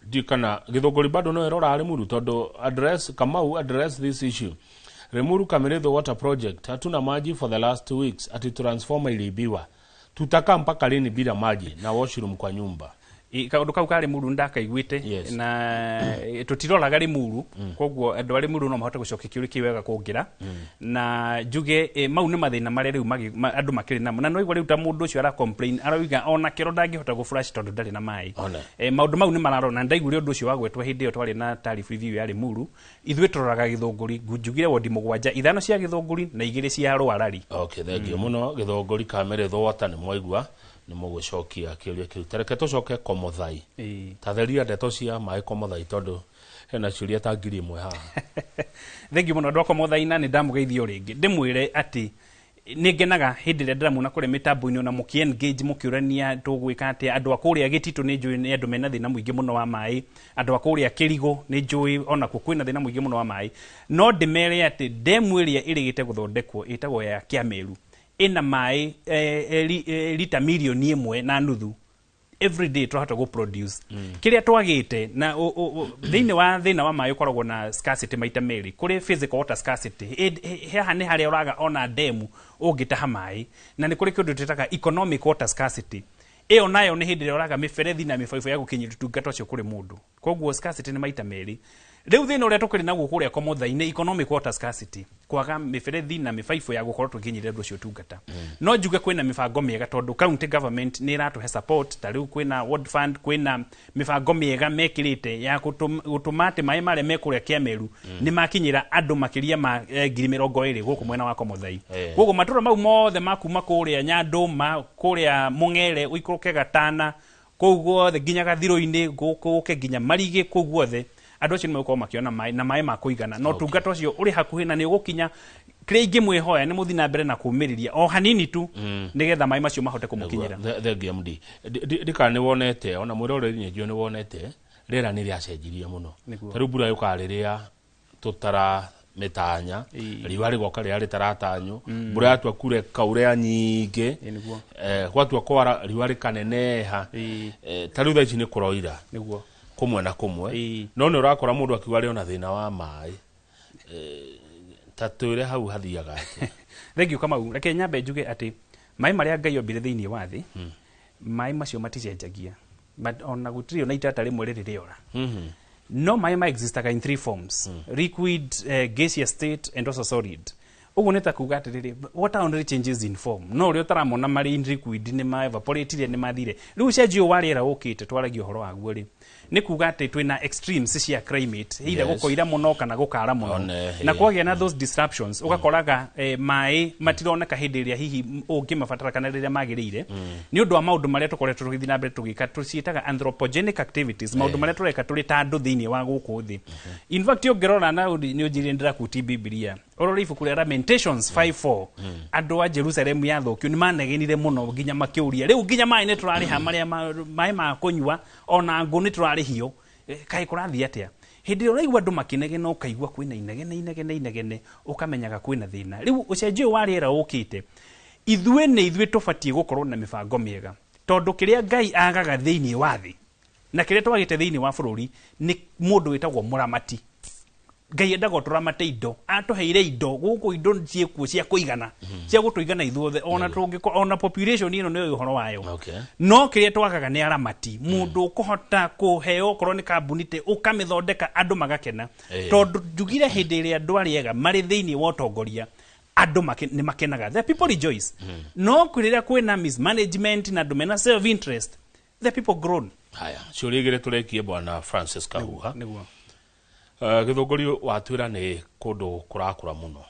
ndikana githunguri bado no erora Limuru tondu Kamau address this issue. Limuru Kameretho water project hatuna maji for the last 2 weeks ati transformer ilibiwa tutaka mpaka lini bila maji na washroom kwa nyumba. Kaundu kau kari muru ndakaiguite na tutiroraga ri muru koguo andu ari muru no mahote gucokia kiuri kiwega kungira na njuge mau ni mathina mari riu andu makiri namo na no igwa riu ta mundu ucio ara complain arawiga ona kiro ndangihota gu flash tondu ndari na mai maundu mau ni mararona ndaigure undu ucio wagwetwa hindi iyo twari na tarifu review ya ri muru ithwe turoraga githunguri njugire wodi mugwanja ithano cia githunguri na igire cia rwarari. Okay, thank you muno githunguri Kameretho wata ni mwaigua ni mugucokia kiuria kiu tereke tucoke Komothai tatheria ndeto cia mai Komothai tondu hena ciuria ta ngiri imwe haha. Thank you muno ndo Komothai na ni ndamugeithio ringi ndimwire ati ningenaga hindi ria ndiramuna kure mitambo-ini ona muki engage mukiurania tugwika ati andu akuria Gititu ni njui ni andu mena thina mwingi muno wa mai andu akuria Kirigo ni njui ona kwina thina mwingi muno wa mai no ndimere ati demu iria irigite guthondekwo itagwo ya Kiameru ina mai lita milioni 1.5 every day tuhata go produce kiria twagite na thina wa mai ukoragwo na scarcity maita meri kuri physical water scarcity haha ni haria uraga ona demu ungitaha mai na ni kuri kindu twitaga economic water scarcity iyo nayo ni hindi uraga miferethi na mifaifu ya gukinyira tungata cio kuri mundu koguo scarcity ni maita meri riu thina uria tukiri naguo kuria Komothai-ini economic water scarcity kwaga miferethi na mifaifu ya gukorwo tukinyira ndu cio tungata no njuge kwina mifango miega tondu county government ni iratuhe support ta riu kwina world fund kwina mifango miega mekirite ya gutumate mai mare mekuria Kiameru ni makinyira andu makiria ma 20,000 guku mwena wa Komothai gugu matura mau mothe makuma kuria Nyanduma kuria Mung'ere uikuruke Gatana koguo the ginya Gathiro-ini guku ke ginya Marigi koguo the andu acio nimegũkorwo makiona mai na mai ma kuigana no tungata ucio uri hakuhi na ni ugukinya kiria ingimwihoya ni muthina mbere na kumiriria o hanini tu nigetha mai macio mahote kumukinyira. The GMD ndika ni wonete ona mwiroreri ni njio ni wonete rera ni ria cenjirie muno taru mbura yukariria tutara metanya riwa rigoka ria ritaratanyo mbura yatwa kure kaurea nyingi gwatwa kwara riwa rikaneneha taru thaici ni kuroira niguo kumwe na kumwe no ni urakora mundu akiwa ri ona thina wa mai tatwire hau hathiaga ati. Thank you Kamau reke nyambe njuge ati mai maria Ngai ombire thiini wa thi mai macio maticenjagia but ona gutiri ona itata rimwe ririora no mai ma existaga in 3 forms liquid gaseous state and also solid ugu neta kuga atiriri water only changes in form no ri utaramona mari in liquid ni ma evaporate ni mathire riu cenjio wariera ukite twaragio horo waguo ri ni kuga ati twina extremes cia climate ida gukoira muno kana gukara muno na kwagia na those disruptions ugakoraga mai matironeka hindi iria hihi ungimabatara kana riria magirire ni undu wa maundu maria tukoretwo tugithi na mbere tugika tuciitaga anthropogenic activities maundu maria tureka turi ta andu thiini wa guku thi in fact ungirora na ni ujiri ndira kuti Biblia orori ibuku ria Lamentations 5:4 andu a Jerusalem yathokio ni manegenire muno ginya makiuria riu ginya mai ni turariha maria mai ma kunywa ona ngu ni turarihio kai kurathi atia hindi uraigwa andu makinegena ukaigwa kwina inegene ukamenyaga kwina thina riu ucenjio wa riera ukite ithuĩ tubatie gukorwo na mibango miega tondu kiria Ngai agaga thiini wa thi na kiria twagite thiini wa bururi ni mundu witagwo muramati Ngai endaga turamate indo atuheire indo guku indo ciekuo cia kuigana cia gutuigana ithuothe ona tungiko ona population ino ni uhoro wayo no kiria twagaga ni aramati mundu kuhota kuheo korwo ni kambuni te ukamithondeka andu magakena tondu njugire hindi iria andu ariega mari thiini wa utongoria andu ni makenaga the people rejoice no kwiriria kwina mismanagement na andu mena self interest the people groan haya ciurigire turekie bwana Francis Kahuha niguo githunguri watwira ni kundu kurakura muno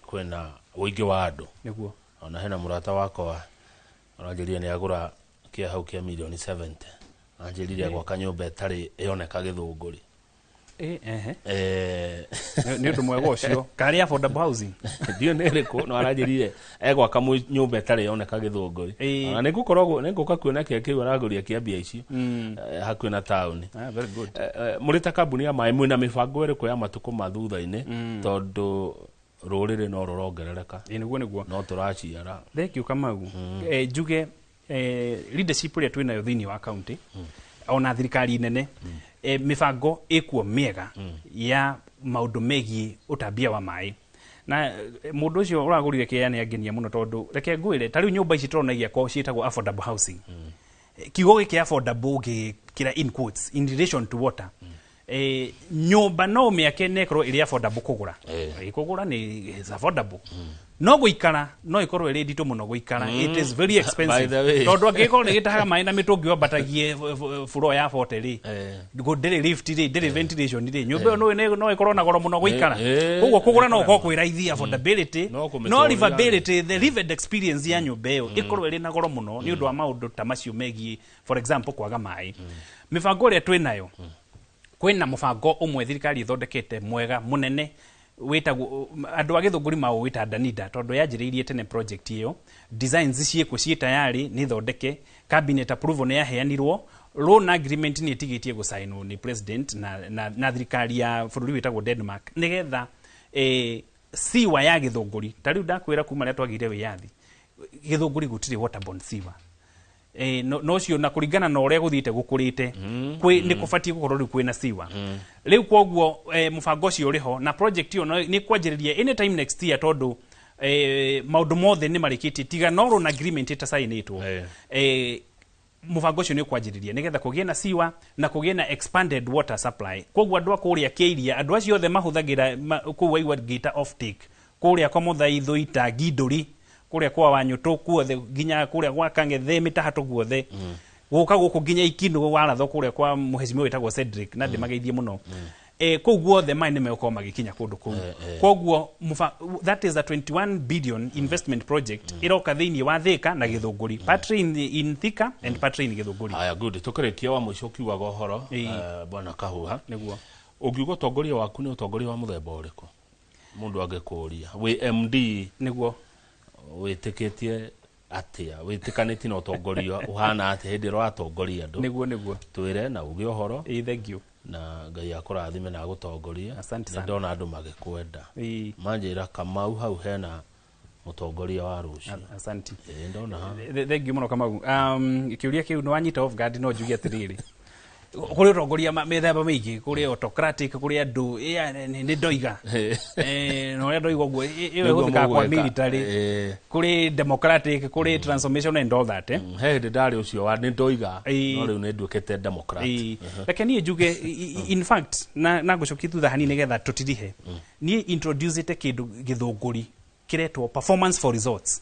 kwena uingi wa andu niguo ona hena murata wakwa aranjiria ni agura kia hau kia milioni 70 anjiriria gwaka nyumba etari ioneka githunguri ni undu mwega ucio kari affordable housing ndio nereko no aranjirire egwaka nyumba etari ioneka githunguri ona nigukoragwo kuona kia kiu araguria kia bia icio hakuhi na town very good murita kambuni ya mai mwina mibango iriku ya matuko mathutha-ini tondu rurire no rurongerereka niguo no turaciara thank you Kamau njuge leadership ria twinayo thiini wa county ona thirikari nene mibango ikuo miega ya maundu megie utambia wa mai na mundu ucio uragurire kiani angenia muno tondu reke ngwire tariu nyumba ici turonagia ko ciitagwo affordable housing kiugo giki affordable kira in quotes in relation to water nyumba no miake nekoro iri affordable kugura ikugura ni affordable no guikara no ikorwo iri ndito muno guikara it is very expensive tondu angikoro ni gitahaga mai na mitungi wambatagie floor ya hotel go ndiri lift ndiri ventilation nyumba no ikorwo na goro muno guikara koguo kugura no ko kwiraithia affordability no livability the lived experience ya nyumba iyo ikorwo iri na goro muno ni undu wa maundu ta macio megie for example kwaga mai mibango ria twinayo kwina mubango umwe thirikari ithondekete mwega munene witagwo andu agithunguri mawo wita Danida tondu yanjiriirie tene project iyo designs cieko cie tayari ni thondeke cabinet approval ni yaheanirwo loan agreement ni itigitie gusainwo ni president na thirikari ya bururi witagwo Denmark nigetha siwa ya githunguri tariu ndakwira kuma ria twagire wiyathi githunguri gutire waterborne siwa no cio na kuringana na uria guthiite gukurite ni kubatie gukorwo riu kwina siwa riu kwoguo mubango ucio uriho na project iyo ni kwanjiriria anytime next year tondu maundu mothe ni marikitie tiga no na agreement ita signitwo mubango ucio ni kwanjiriria nigetha kugie na siwa na kugie na expanded water supply kwoguo andu akuria kiiria andu acio othe mahuthagira ku waigwa gita off take kuria kwa muthaithu ita ginduri kuria kwa Wanyutu kuothe ginya kuria kwa Kangethe mitahatu guothe guka guku ginya Ikino waratho kuria kwa muheshimiwa witagwo Cedric na ndimageithie muno kou guothe mai nimekuwa magikinya kundu kou koguo that is a 21 billion investment project iroka thiini wa Thika na Githunguri partly in Thika and partly in Githunguri aya good tukirikia wa mwisho kiuga horo bwana Kahuha niguo ungiugo tongoria waku ni utongoria wa muthemba uriku mundu agikuria we MD niguo witikitie atia witikaniti na utongoria uhana ati hindi ro atongoria andu niguo twire na ugi uhoro thank you na Ngai akurathime na gutongoria asante sana ndona andu magikwenda manjira Kamau hau hena mutongoria wa ruci asante ndona thank you muno Kamau kiuria kiu no anyita off guard no njugia tiriri kuri utongoria mithemba mingi kuri autocratic kuri andu ni ndoiga no ria ndoiga guo iwe guthika kwa military kuri democratic kuri transformation and all that he ndari ucio wa ni ndoiga no riu ni ndukete democrat lakini njuge in fact na gucokia thutha hanini getha tutirihe ni introduce ite kindu githunguri kiretwo performance for results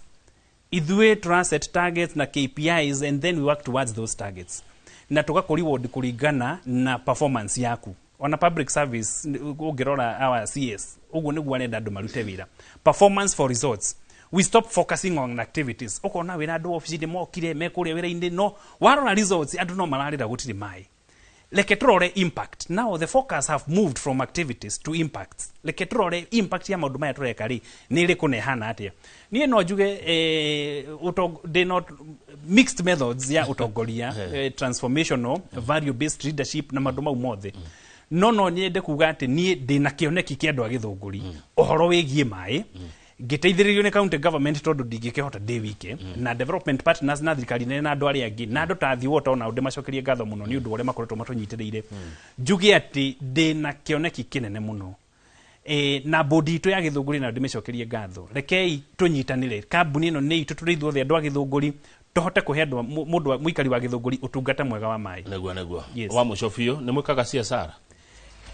ithuĩ tũraset targets na KPIs and then we work towards those targets na tugakũreward kuringana na performance yaku ona public service ungirora our CS uguo niguo arenda andu marute wira performance for results we stop focusing on activities ukona wira andu office mokire mekuria wira-indi no warora results andu no mararira gutiri mai leke turore impact now the focus have moved from activities to impacts leke turore impact ya maundu maya tureka ri ni iri kunehana atia nie no njuge they not mixed methods ya utongoria transformational value based leadership na maundu mau mothe no nyende kuga ati nie ndina kioneki kia andu a githunguri ohoro wigie mai ngiteithĩrĩrio nĩ county government tondu ndingĩkĩhota ndĩ wike na development partners na thirikari nene na andũ arĩa angĩ na andũ ta Thiwota ona ndĩ macokerie ngatho mũno nĩ ũndũ ũrĩa makoretwo matũnyitĩrĩire njuge atĩ ndĩna kĩoneki kĩnene mũno na bodi itũ ya Gĩthũngũri na ndĩmĩcokerie ngatho rekei tũnyitanĩre kambuni ĩno nĩ itũ tũrĩ ithuothe andũ a Gĩthũngũri tohote kuhe andũ mũndũ mũikari wa Gĩthũngũri ũtungata mwega wa maĩ Neguo wa mũico biũ nĩ mwĩkaga CSR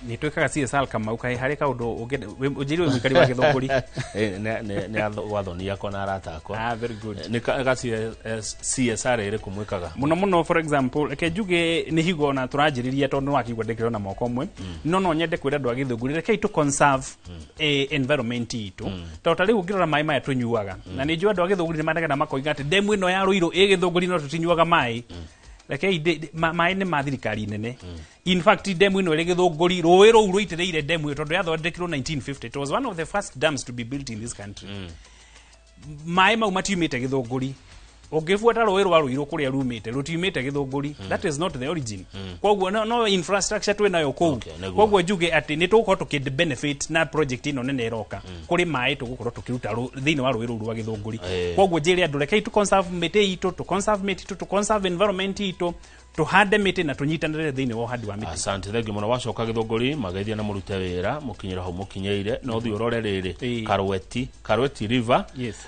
ni twikaga CSR Kamau kaĩ harĩ kaũndũ ũnjĩrĩwe mũikari wa Gĩthũngũri nĩ wathoni yakwa na arata akwa very good nĩ CSR ĩrĩ kumwĩkaga mũno for example reke njuge nĩ higo na tũranjĩrĩria tondũ wakigwa ndĩkĩrwo na moko mwe no nyende kwĩra andũ a Gĩthũngũri rekei tu conserve environment itũ tondũ tarĩu ũngĩrora maĩ maya tũnyuaga na nĩ njũĩ andũ a Gĩthũngũri nĩ mandaga na makoiga atĩ ndemu ĩno ya Rũirũ Gĩthũngũri no tũtinyuaga maĩ rekei maĩ nĩ ma thirikari nene in fact demu ĩno ĩrĩ Gĩthũngũri rũĩ rũu rũitĩrĩire demu ĩyo tondũ yathondekirwo 1950 it was one of the first dams to be built in this country maĩ mau matiumĩte Gĩthũngũri ũngĩbuata rũĩ rwa Rũirũ kũrĩa rumĩte rũtiumĩte Gĩthũngũri that is not the origin kwoguo no infrastructure twĩnayo kũu kwoguo njuge atĩ nĩ tũgũkorwo tũkĩ benefit na project ĩno nene ĩroka kũrĩ maĩ tũgũkorwo tũkĩruta thĩinĩ wa rũĩ rũu rwa Gĩthũngũri kwoguo njĩre andũ rekei tu conserve mĩtĩ itũ tu conserve mĩtĩ itũ tu conserve environment itũ tuhande mĩtĩ na tũnyitanĩre thĩinĩ wa ũhandi wa mĩtĩ asante thengi mũno wacoka Gĩthũngũri magaithia na mũrute wĩra mũkinyĩra hau mũkinyĩire no thiĩ ũrore rĩrĩ Karweti River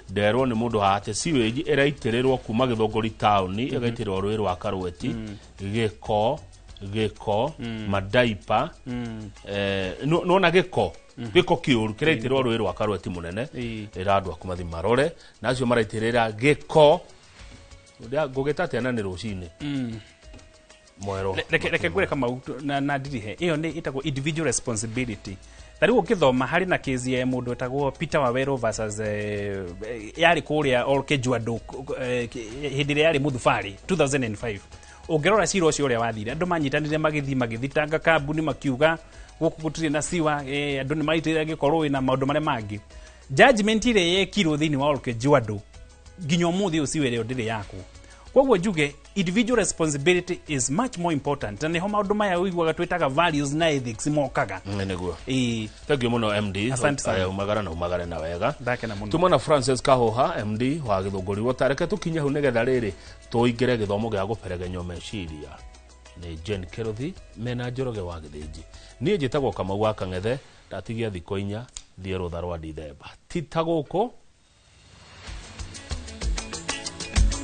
nderwo nĩ mũndũ hate sewage ĩraitĩrĩrwo kuma Gĩthũngũri town ĩgaitĩrwo rũĩ rwa Karweti gĩko madaipa nona gĩko kĩũru kĩraitĩrwo rũĩ rwa Karweti mũnene ĩrandwa kuma thi marore na acio maraitĩrĩra gĩko ngũgĩtate na nĩ rũcinĩ mwero reke ngwĩre Kamau na ndirihe ĩyo nĩ ĩtagwo individual responsibility tarĩu ũkĩthoma harĩ na case ya mũndũ ĩtagwo Peter Waweru versus yarĩ kũrĩa Olkejuado hĩndĩ ĩrĩa yarĩ Mũthubarĩ 2005 ũngĩrora cira ũcio ũrĩa wathire andũ manyitanĩire magĩthitanga kambuni makiuga gũkũ gũtirĩ na siwa andũ nĩ maitĩrĩra gĩko rũĩ na maũndũ marĩa mangĩ judgment ĩrĩa yekirwo thĩinĩ wa Olkejuado nginya ũmũthĩ ũcio ĩrĩa ndĩrĩ yakwo kwoguo njuge individual responsibility is much more important na niho maũndũ maya ũiguaga twĩtaga values na ethics mokaga nĩguo thank you mũno MD umagara na wega ndakena mũno tumana Francis Kahoha MD wa Gĩthũngũri wotareke tũkinye hau nĩgetha rĩrĩ tũingĩre gĩthomo gĩa gũperegenyo meciria nĩ Jane Kerothi mena Njoroge wa Gĩthĩnji niĩ njĩtagwo Kamau wa Kang'ethe ndatigia thikũ 4 thiĩ rũtha rwa Dithemba tita gũkũ